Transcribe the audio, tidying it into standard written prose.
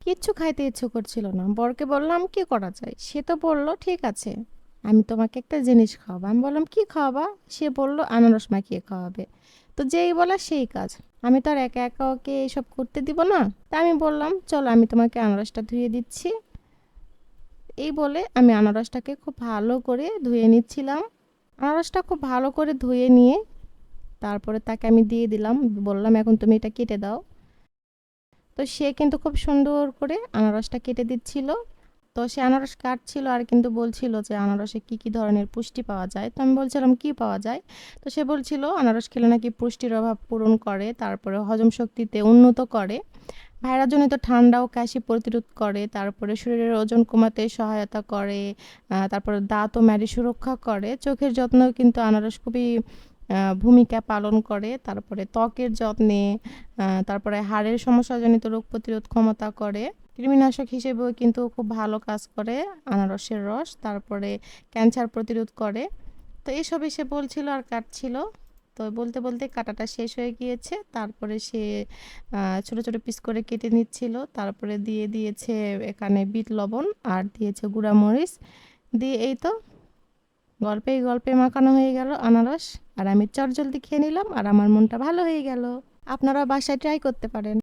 কিচ্ছু খাইতে ইচ্ছে করছিল না। বরকে বললাম কি করা যায়? সে তো বলল ঠিক আছে, আমি তোমাকে একটা জিনিস খাওয়াবো। আমি বললাম কি খাওয়াবা? সে বলল আনারস মাখিয়ে খাওয়াবে। তো যেই বলা সেই কাজ। আমি তো আর একা একা ওকে এইসব করতে দিব না। তা আমি বললাম চলো আমি তোমাকে আনারসটা ধুয়ে দিচ্ছি। এই বলে আমি আনারসটাকে খুব ভালো করে ধুয়ে নিচ্ছিলাম। আনারসটা খুব ভালো করে ধুয়ে নিয়ে তারপরে তাকে আমি দিয়ে দিলাম। বললাম এখন তুমি এটা কেটে দাও। তো সে কিন্তু খুব সুন্দর করে আনারসটা কেটে দিচ্ছিল। তো সে আনারস কাটছিল আর কিন্তু বলছিল যে আনারসে কি কি ধরনের পুষ্টি পাওয়া যায়। তো আমি বলছিলাম কি পাওয়া যায়। তো সে বলছিল আনারস খেলে নাকি পুষ্টির অভাব পূরণ করে, তারপরে হজম শক্তিতে উন্নত করে, ভাইরাসজনিত ঠান্ডা ও কাশি প্রতিরোধ করে, তারপরে শরীরের ওজন কমাতে সহায়তা করে, তারপরে দাঁত ও মাড়ি সুরক্ষা করে, চোখের যত্নেও কিন্তু আনারস খুবই ভূমিকা পালন করে, তারপরে ত্বকের যত্নে, তারপরে হাড়ের সমস্যাজনিত রোগ প্রতিরোধ ক্ষমতা করে, কৃমিনাশক হিসেবেও কিন্তু খুব ভালো কাজ করে আনারসের রস, তারপরে ক্যান্সার প্রতিরোধ করে। তো এসব এসে বলছিল আর কাটছিল। তো বলতে বলতে কাটাটা শেষ হয়ে গিয়েছে। তারপরে সে ছোট ছোট পিস করে কেটে নিচ্ছিল, তারপরে দিয়ে দিয়েছে এখানে বিট লবণ আর দিয়েছে গুঁড়া মরিচ দিয়ে। এই তো গল্পে গল্পে মাখানো হয়ে গেল আনারস। আর আমি চটজলদি খেয়ে নিলাম আর আমার মনটা ভালো হয়ে গেল। আপনারা বাসায় ট্রাই করতে পারেন।